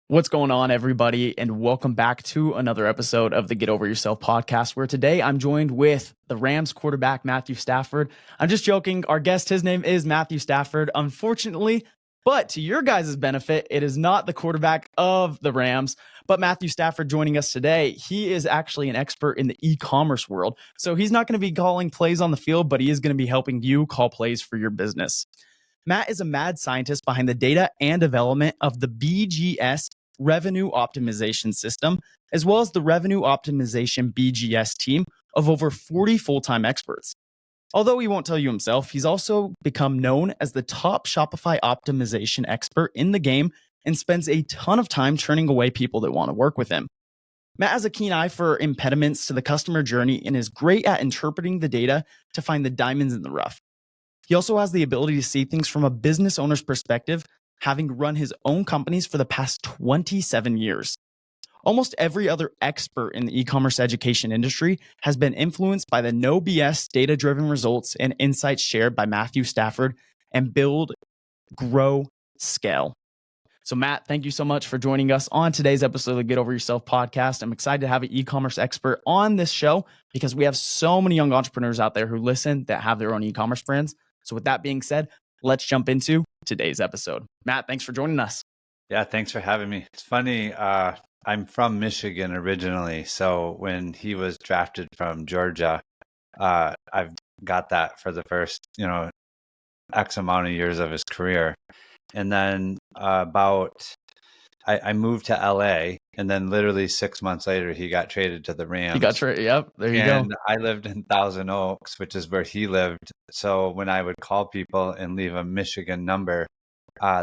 What's going on, everybody, and welcome back to another episode of the Get Over Yourself podcast, where today I'm joined with the Rams quarterback, Matthew Stafford. I'm just joking. Our guest, his name is Matthew Stafford, unfortunately, but to your guys' benefit, it is not the quarterback of the Rams, but Matthew Stafford joining us today. He is actually an expert in the e-commerce world, so he's not going to be calling plays on the field, but he is going to be helping you call plays for your business. Matt is a mad scientist behind the data and development of the BGS Revenue Optimization System, as well as the Revenue Optimization BGS team of over 40 full-time experts. Although he won't tell you himself, he's also become known as the top Shopify optimization expert in the game and spends a ton of time turning away people that want to work with him. Matt has a keen eye for impediments to the customer journey and is great at interpreting the data to find the diamonds in the rough. He also has the ability to see things from a business owner's perspective, having run his own companies for the past 27 years. Almost every other expert in the e-commerce education industry has been influenced by the No-B.S data-driven results and insights shared by Matthew Stafford and build, grow, scale. So Matt, thank you so much for joining us on today's episode of the Get Over Yourself podcast. I'm excited to have an e-commerce expert on this show because we have so many young entrepreneurs out there who listen that have their own e-commerce brands. So with that being said, let's jump into today's episode. Matt, thanks for joining us. Yeah, thanks for having me. It's funny, I'm from Michigan originally. So when he was drafted from Georgia, I've got that for the first, X amount of years of his career. And then I moved to LA, and then literally 6 months later, he got traded to the Rams. He got traded. Yep. There you go. And I lived in Thousand Oaks, which is where he lived. So when I would call people and leave a Michigan number,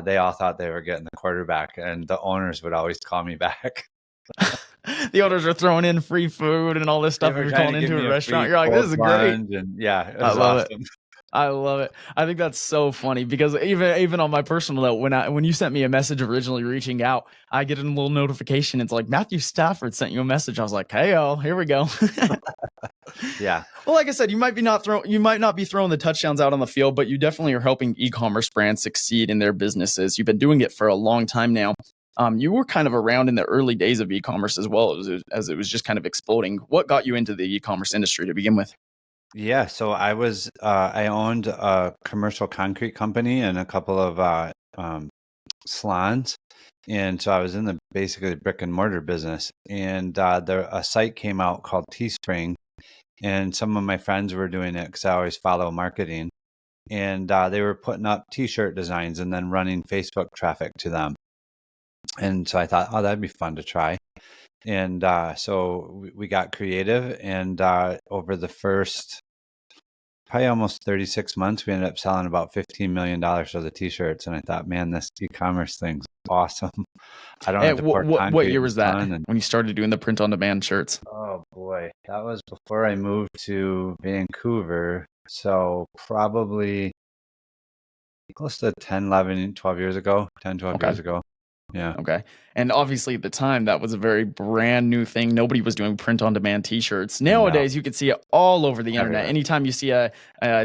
they all thought they were getting the quarterback, and the owners would always call me back. The owners are throwing in free food and all this stuff. If you're calling into a restaurant, you're like, this is great. And yeah, it was awesome. I love it. I think that's so funny because even on my personal note, when you sent me a message originally reaching out, I get a little notification. It's like Matthew Stafford sent you a message. I was like, hey, here we go. Yeah. Well, like I said, you might not be throwing the touchdowns out on the field, but you definitely are helping e-commerce brands succeed in their businesses. You've been doing it for a long time now. You were kind of around in the early days of e-commerce as well as it was just kind of exploding. What got you into the e-commerce industry to begin with? Yeah, so I owned a commercial concrete company and a couple of salons. And so I was in the basically brick and mortar business. And a site came out called Teespring. And some of my friends were doing it because I always follow marketing. And they were putting up t-shirt designs and then running Facebook traffic to them. And so I thought, oh, that'd be fun to try. And so we got creative, and over the first probably almost 36 months, we ended up selling about $15 million worth of t-shirts. And I thought, man, this e-commerce thing's awesome. I don't have to pour concrete. What year was that when you started doing the print on demand shirts? Oh boy, that was before I moved to Vancouver. So probably close to 10, 11, 12 years ago, 10, 12 years ago. Yeah. Okay. And obviously at the time, that was a very brand new thing. Nobody was doing print on demand t-shirts. Nowadays, you can see it all over the internet. Everywhere. Anytime you see a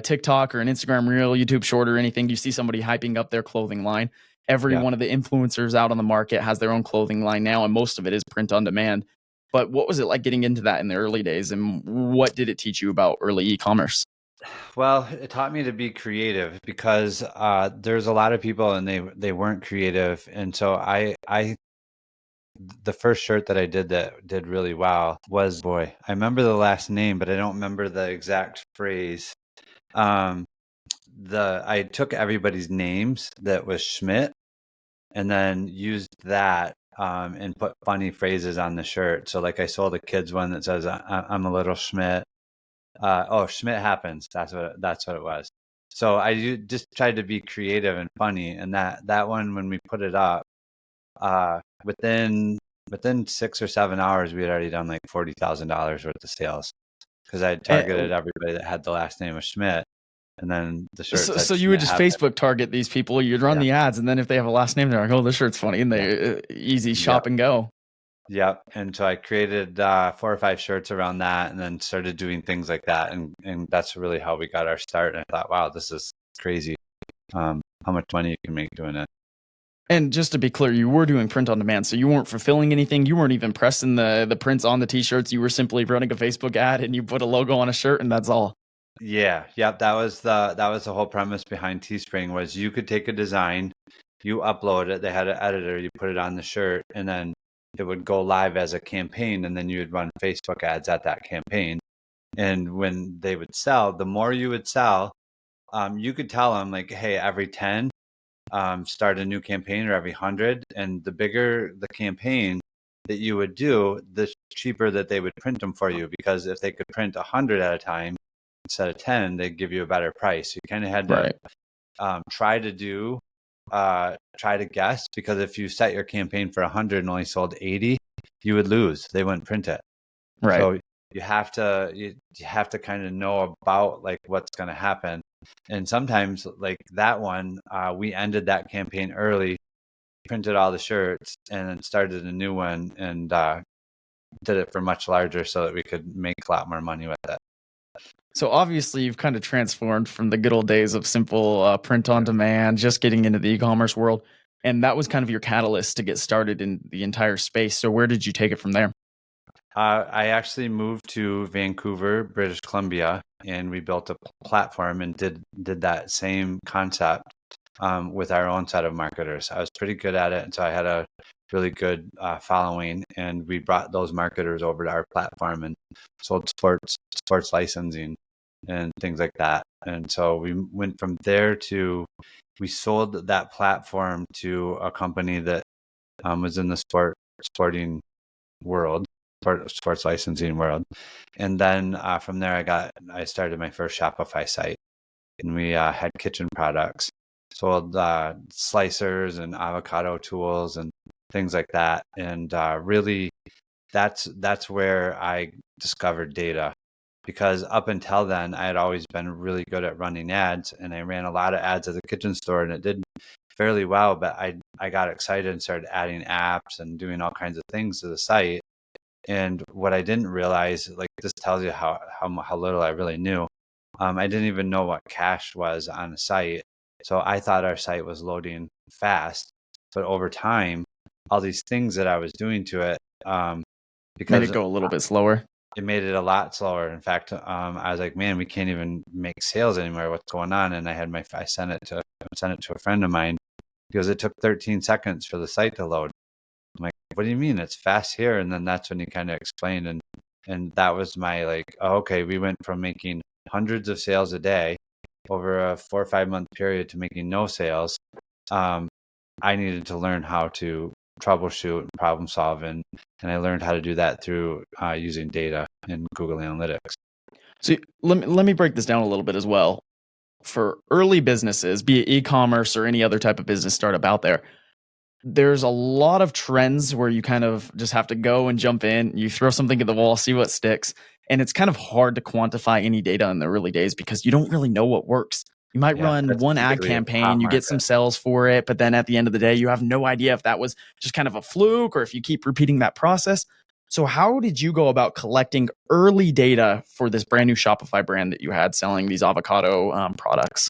TikTok or an Instagram reel, YouTube short or anything, you see somebody hyping up their clothing line. Every one of the influencers out on the market has their own clothing line now, and most of it is print on demand. But what was it like getting into that in the early days, and what did it teach you about early e-commerce? Well, it taught me to be creative because there's a lot of people and they weren't creative. And so the first shirt that I did that did really well was, I remember the last name, but I don't remember the exact phrase. I took everybody's names that was Schmidt and then used that and put funny phrases on the shirt. So like I sold a kid's one that says, I'm a little Schmidt. Schmidt happens. That's what it was. So I just tried to be creative and funny, and that one, when we put it up, within 6 or 7 hours, we had already done like $40,000 worth of sales because I had targeted everybody that had the last name of Schmidt, and then the shirt. So you would just Facebook target these people. You'd run the ads, and then if they have a last name, they're like, "Oh, this shirt's funny," and they easy shop and go. Yep. And so I created 4 or 5 shirts around that and then started doing things like that. And that's really how we got our start. And I thought, wow, this is crazy. How much money you can make doing it. And just to be clear, you were doing print on demand, so you weren't fulfilling anything. You weren't even pressing the prints on the t-shirts. You were simply running a Facebook ad and you put a logo on a shirt and that's all. Yeah, yep. That was the whole premise behind Teespring was you could take a design, you upload it, they had an editor, you put it on the shirt, and then it would go live as a campaign, and then you would run Facebook ads at that campaign. And when they would sell, the more you would sell, you could tell them like, hey, every 10, start a new campaign, or every 100. And the bigger the campaign that you would do, the cheaper that they would print them for you. Because if they could print 100 at a time instead of 10, they'd give you a better price. You kind of had to try to guess, because if you set your campaign for 100 and only sold 80, you would lose. They wouldn't print it. Right. So you have to kind of know about like what's going to happen. And sometimes like that one, we ended that campaign early, printed all the shirts, and then started a new one, and did it for much larger so that we could make a lot more money with it. So obviously you've kind of transformed from the good old days of simple print on demand, just getting into the e-commerce world. And that was kind of your catalyst to get started in the entire space. So where did you take it from there? I actually moved to Vancouver, British Columbia, and we built a platform and did that same concept with our own set of marketers. I was pretty good at it, and so I had a really good following, and we brought those marketers over to our platform and sold sports licensing and things like that. And so we went from there to, we sold that platform to a company that was in the sporting world, sports licensing world. And then from there, I started my first Shopify site, and we had kitchen products, sold slicers and avocado tools and things like that. And really, that's where I discovered data, because up until then, I had always been really good at running ads, and I ran a lot of ads at the kitchen store, and it did fairly well. But I got excited and started adding apps and doing all kinds of things to the site. And what I didn't realize, like this tells you how little I really knew. I didn't even know what cache was on a site. So I thought our site was loading fast, but over time, all these things that I was doing to it, because Made it go a little bit slower. it made it a lot slower. In fact, I was like, man, we can't even make sales anymore. What's going on? And I sent it to a friend of mine, because it took 13 seconds for the site to load. I'm like, what do you mean? It's fast here. And then that's when he kind of explained. And that was my like, oh, okay, we went from making hundreds of sales a day over a 4 or 5 month period to making no sales. I needed to learn how to troubleshoot and problem solve. And I learned how to do that through using data in Google Analytics. So let me break this down a little bit as well. For early businesses, be it e-commerce or any other type of business startup out there, there's a lot of trends where you kind of just have to go and jump in. You throw something at the wall, see what sticks. And it's kind of hard to quantify any data in the early days because you don't really know what works. You might run one ad campaign, you get some sales for it, but then at the end of the day, you have no idea if that was just kind of a fluke or if you keep repeating that process. So how did you go about collecting early data for this brand new Shopify brand that you had selling these avocado products?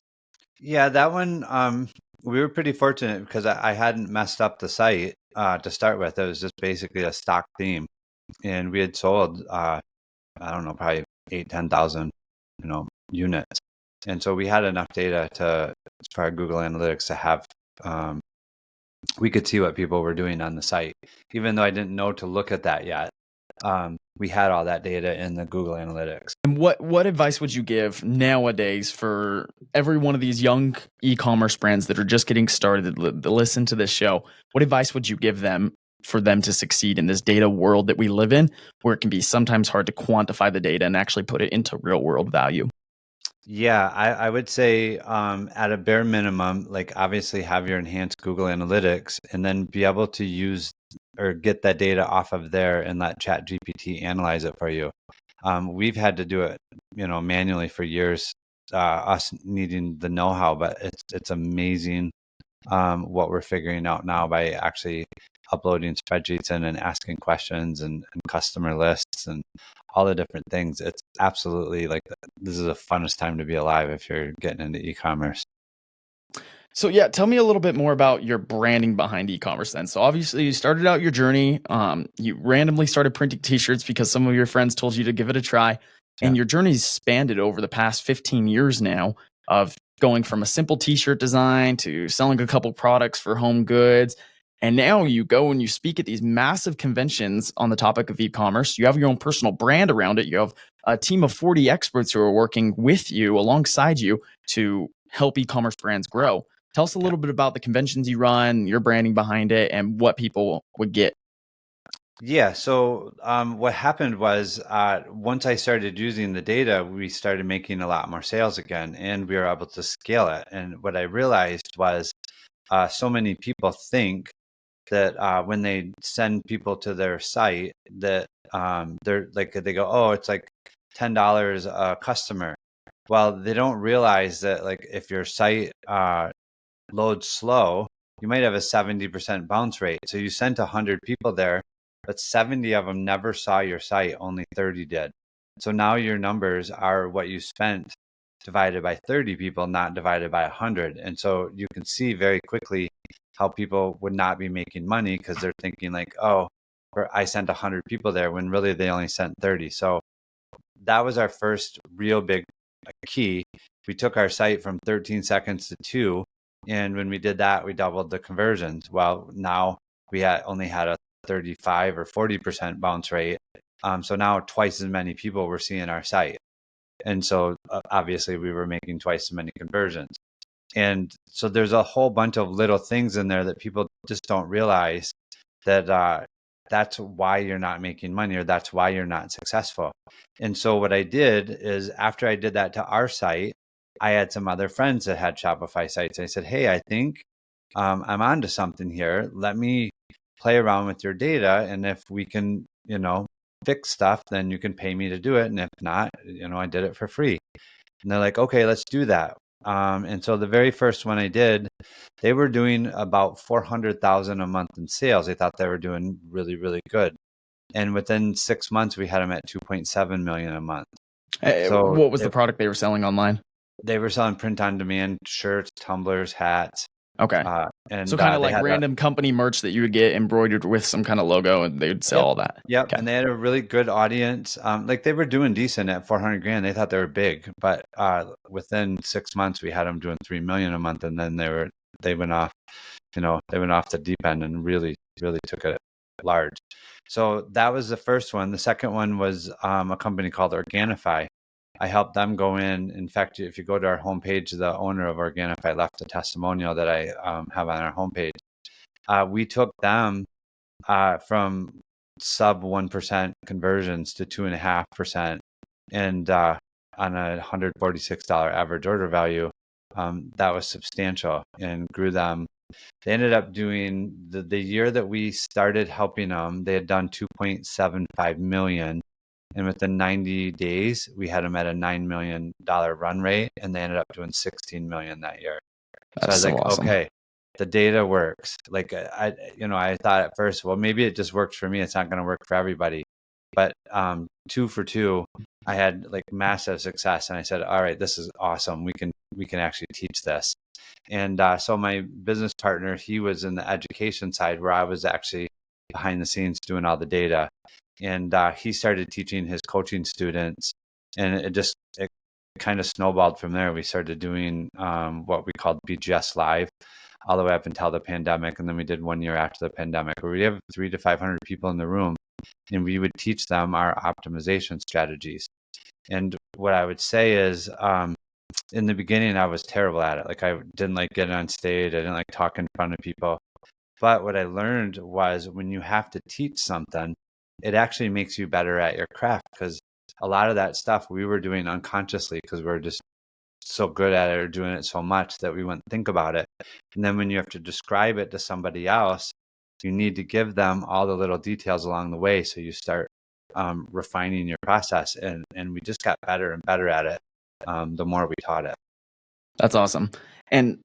Yeah, that one, we were pretty fortunate because I hadn't messed up the site to start with. It was just basically a stock theme, and we had sold, I don't know, probably 10,000, units. And so we had enough data for our Google Analytics to have, we could see what people were doing on the site, even though I didn't know to look at that yet. We had all that data in the Google Analytics. And what advice would you give nowadays for every one of these young e-commerce brands that are just getting started that listen to this show? What advice would you give them for them to succeed in this data world that we live in, where it can be sometimes hard to quantify the data and actually put it into real world value? Yeah, I would say at a bare minimum, like obviously have your enhanced Google Analytics, and then be able to use or get that data off of there and let ChatGPT analyze it for you. We've had to do it, manually for years, us needing the know-how, but it's amazing what we're figuring out now by actually uploading spreadsheets in and asking questions and customer lists and all the different things. It's absolutely like, this is the funnest time to be alive if you're getting into e-commerce. So yeah, tell me a little bit more about your branding behind e-commerce then. So obviously you started out your journey. You randomly started printing t-shirts because some of your friends told you to give it a try. Yeah. And your journey's spanned it over the past 15 years now of going from a simple t-shirt design to selling a couple products for home goods. And now you go and you speak at these massive conventions on the topic of e-commerce. You have your own personal brand around it. You have a team of 40 experts who are working with you alongside you to help e-commerce brands grow. Tell us a little bit about the conventions you run, your branding behind it, and what people would get. Yeah. So what happened was once I started using the data, we started making a lot more sales again, and we were able to scale it. And what I realized was so many people think that when they send people to their site, that they're like they go, oh, it's like $10 a customer. Well, they don't realize that like if your site loads slow, you might have a 70% bounce rate. So you sent 100 people there, but 70 of them never saw your site, only 30 did. So now your numbers are what you spent divided by 30 people, not divided by 100. And so you can see very quickly how people would not be making money because they're thinking like, oh, or I sent 100 people there when really they only sent 30. So that was our first real big key. We took our site from 13 seconds to 2. And when we did that, we doubled the conversions. Well, now we only had a 35 or 40% bounce rate. So now twice as many people were seeing our site. And so obviously we were making twice as many conversions. And so there's a whole bunch of little things in there that people just don't realize that that's why you're not making money, or that's why you're not successful. And so what I did is after I did that to our site, I had some other friends that had Shopify sites. I said, hey, I think I'm onto something here. Let me play around with your data. And if we can, fix stuff, then you can pay me to do it. And if not, I did it for free. And they're like, okay, let's do that. And so the very first one I did, they were doing about 400,000 a month in sales. They thought they were doing really, really good. And within 6 months, we had them at 2.7 million a month. So what was the product they were selling online? They were selling print on demand shirts, tumblers, hats. Okay. And so kind of like random company merch that you would get embroidered with some kind of logo, and they would sell all that. Yep. Okay. And they had a really good audience. Like they were doing decent at 400 grand. They thought they were big, but within 6 months we had them doing 3 million a month. And then they went off, they went off the deep end and really, really took it large. So that was the first one. The second one was a company called Organifi. I helped them go in. In fact, if you go to our homepage, the owner of Organifi left a testimonial that I have on our homepage. We took them from sub 1% conversions to 2.5%, and on a $146 average order value, that was substantial and grew them. They ended up doing the year that we started helping them, they had done 2.75 million. And within 90 days, we had them at a $9 million run rate, and they ended up doing 16 million that year. So I was like, awesome. okay, the data works. Like I thought at first, well, maybe it just works for me. It's not going to work for everybody. But 2 for 2, I had like massive success, and I said, all right, this is awesome. We can actually teach this. And so my business partner, he was in the education side, where I was actually behind the scenes doing all the data. And he started teaching his coaching students, and it kind of snowballed from there. We started doing what we called BGS Live all the way up until the pandemic. And then we did 1 year after the pandemic, where we have 300 to 500 people in the room, and we would teach them our optimization strategies. And what I would say is, in the beginning, I was terrible at it. Like I didn't like getting on stage. I didn't like talking in front of people. But what I learned was when you have to teach something, it actually makes you better at your craft, because a lot of that stuff we were doing unconsciously because we're just so good at it or doing it so much that we wouldn't think about it. And then when you have to describe it to somebody else, you need to give them all the little details along the way. So you start refining your process, and we just got better and better at it the more we taught it. That's awesome. And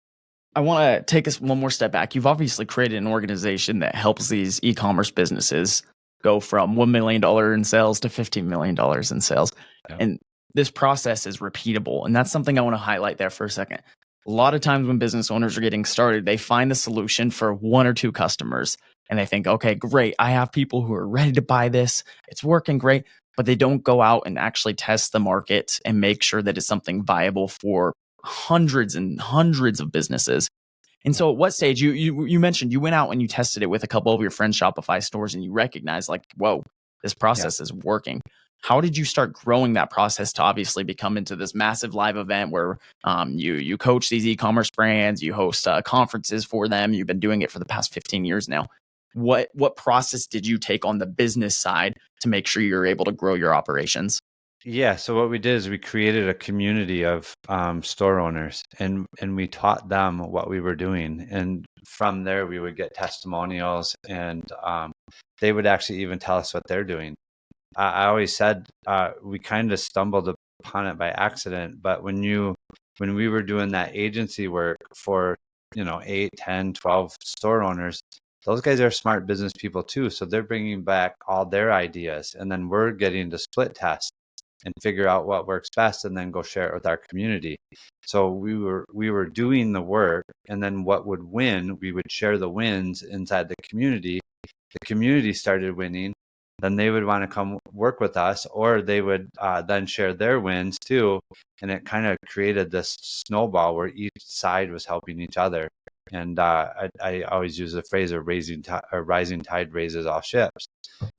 I want to take us one more step back. You've obviously created an organization that helps these e-commerce businesses go from $1 million in sales to $15 million in sales. Yeah. And this process is repeatable. And that's something I want to highlight there for a second. A lot of times when business owners are getting started, they find the solution for one or two customers and they think, okay, great. I have people who are ready to buy this. It's working great, but they don't go out and actually test the market and make sure that it's something viable for hundreds and hundreds of businesses. And so at what stage you mentioned you went out and you tested it with a couple of your friends' Shopify stores and you recognized like, whoa, this process is working. How did you start growing that process to obviously become into this massive live event where you coach these e-commerce brands, you host conferences for them. You've been doing it for the past 15 years now. What process did you take on the business side to make sure you're able to grow your operations? Yeah, so what we did is we created a community of store owners, and we taught them what we were doing, and from there we would get testimonials, and they would actually even tell us what they're doing. I always said we kind of stumbled upon it by accident, but when we were doing that agency work for 8, 10, 12 store owners, those guys are smart business people too, so they're bringing back all their ideas, and then we're getting to split test and figure out what works best and then go share it with our community. So we were doing the work, and then what would win, we would share the wins inside the community. The community started winning, then they would want to come work with us, or they would then share their wins too. And it kind of created this snowball where each side was helping each other. And I always use the phrase a rising tide raises all ships.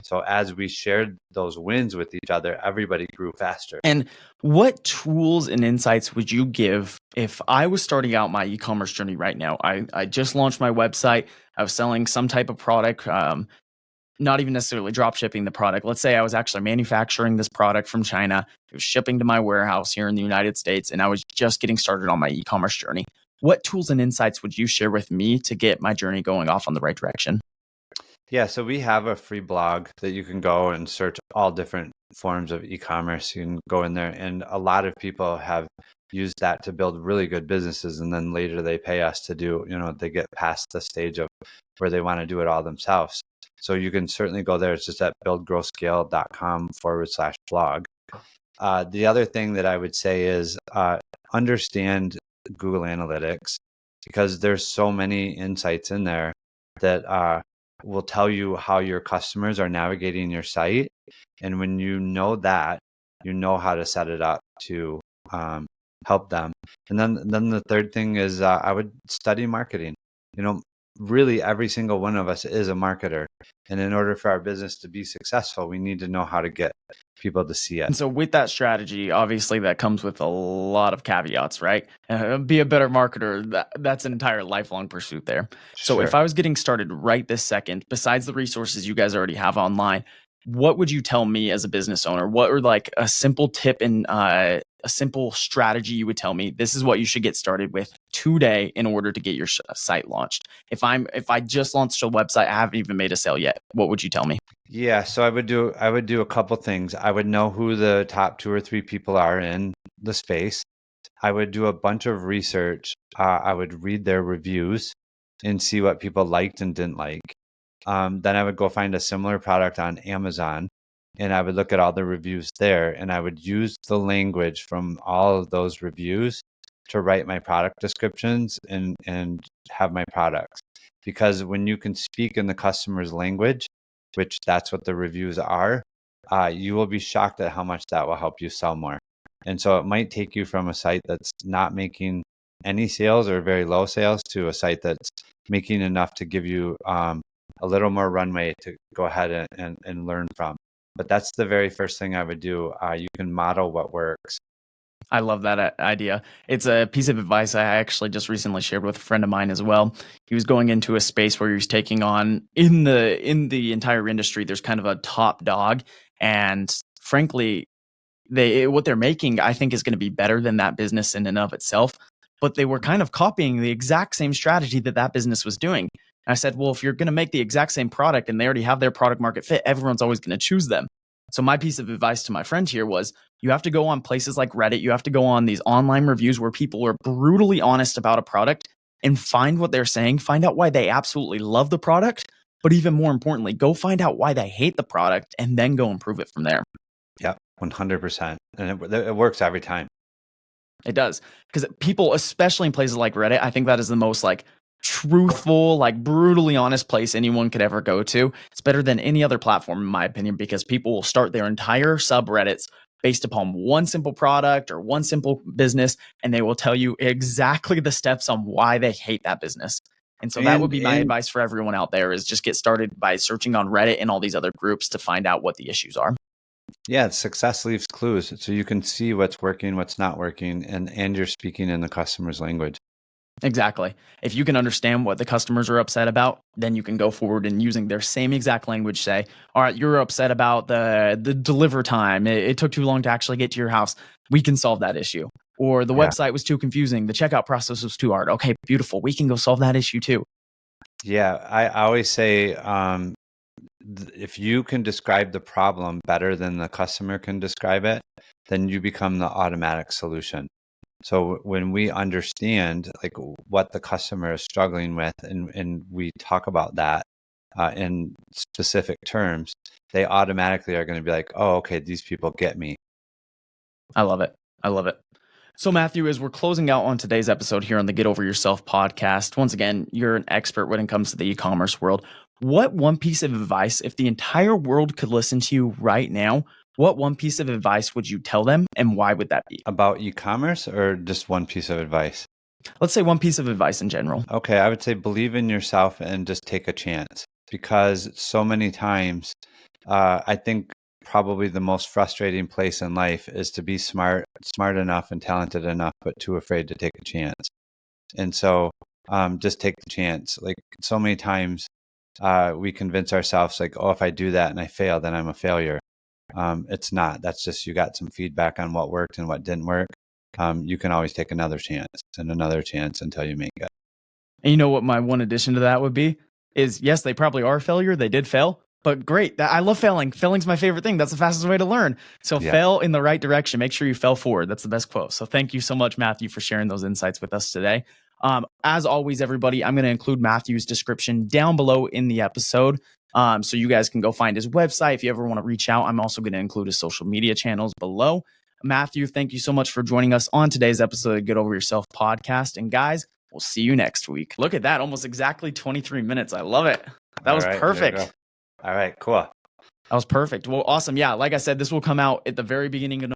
So as we shared those wins with each other, everybody grew faster. And what tools and insights would you give if I was starting out my e-commerce journey right now? I just launched my website. I was selling some type of product, not even necessarily drop shipping the product. Let's say I was actually manufacturing this product from China. It was shipping to my warehouse here in the United States, and I was just getting started on my e-commerce journey. What tools and insights would you share with me to get my journey going off on the right direction? Yeah, so we have a free blog that you can go and search all different forms of e-commerce. You can go in there, and a lot of people have used that to build really good businesses, and then later they pay us to do, they get past the stage of where they want to do it all themselves. So you can certainly go there. It's just at buildgrowscale.com/blog. The other thing that I would say is understand Google Analytics, because there's so many insights in there that will tell you how your customers are navigating your site. And when you know that, you know how to set it up to help them. And then the third thing is I would study marketing. Really every single one of us is a marketer. And in order for our business to be successful, we need to know how to get people to see it. And so with that strategy, obviously that comes with a lot of caveats, right? Be a better marketer. That's an entire lifelong pursuit there. So if I was getting started right this second, besides the resources you guys already have online, what would you tell me as a business owner? What are like a simple tip and a simple strategy you would tell me? This is what you should get started with today in order to get your site launched. If I just launched a website, I haven't even made a sale yet, what would you tell me? Yeah, so I would do a couple things. I would know who the top 2 or 3 people are in the space. I would do a bunch of research. I would read their reviews and see what people liked and didn't like. Then I would go find a similar product on Amazon, and I would look at all the reviews there, and I would use the language from all of those reviews to write my product descriptions and have my products. Because when you can speak in the customer's language, which that's what the reviews are, you will be shocked at how much that will help you sell more. And so it might take you from a site that's not making any sales or very low sales to a site that's making enough to give you a little more runway to go ahead and learn from. But that's the very first thing I would do. You can model what works. I love that idea. It's a piece of advice I actually just recently shared with a friend of mine as well. He was going into a space where he was taking on in the entire industry. There's kind of a top dog, and frankly, what they're making, I think, is going to be better than that business in and of itself. But they were kind of copying the exact same strategy that business was doing. And I said, well, if you're going to make the exact same product and they already have their product market fit, everyone's always going to choose them. So my piece of advice to my friend here was, you have to go on places like Reddit. You have to go on these online reviews where people are brutally honest about a product and find what they're saying, find out why they absolutely love the product. But even more importantly, go find out why they hate the product and then go improve it from there. Yeah, 100%. And it works every time. It does. Because people, especially in places like Reddit, I think that is the most like truthful, like brutally honest place anyone could ever go to. It's better than any other platform, in my opinion, because people will start their entire subreddits based upon one simple product or one simple business, and they will tell you exactly the steps on why they hate that business. And so that would be my advice for everyone out there, is just get started by searching on Reddit and all these other groups to find out what the issues are. Yeah, success leaves clues, so you can see what's working, what's not working, and you're speaking in the customer's language. Exactly. If you can understand what the customers are upset about, then you can go forward and using their same exact language say, all right, you're upset about the deliver time. It took too long to actually get to your house. We can solve that issue. Or the website was too confusing. The checkout process was too hard. Okay, beautiful. We can go solve that issue too. Yeah, I always say if you can describe the problem better than the customer can describe it, then you become the automatic solution. So when we understand like what the customer is struggling with, and we talk about that in specific terms, they automatically are going to be like, oh, okay, these people get me. I love it. I love it. So Matthew, as we're closing out on today's episode here on the Get Over Yourself podcast, once again, you're an expert when it comes to the e-commerce world. What one piece of advice, if the entire world could listen to you right now, what one piece of advice would you tell them, and why would that be? About e-commerce, or just one piece of advice? Let's say one piece of advice in general. Okay, I would say believe in yourself and just take a chance, because so many times I think probably the most frustrating place in life is to be smart enough and talented enough, but too afraid to take a chance. And so just take the chance. Like so many times we convince ourselves like, oh, if I do that and I fail, then I'm a failure. It's not. That's just you got some feedback on what worked and what didn't work. You can always take another chance and another chance until you make it. And you know what my one addition to that would be? Is yes, they probably are a failure. They did fail, but great. I love failing. Failing's my favorite thing. That's the fastest way to learn. So fail in the right direction. Make sure you fail forward. That's the best quote. So thank you so much, Matthew, for sharing those insights with us today. As always, everybody, I'm going to include Matthew's description down below in the episode. So you guys can go find his website. If you ever want to reach out, I'm also going to include his social media channels below. Matthew, thank you so much for joining us on today's episode of Get Over Yourself podcast. And guys, we'll see you next week. Look at that. Almost exactly 23 minutes. I love it. That was perfect. All right, cool. That was perfect. Well, awesome. Yeah, like I said, this will come out at the very beginning of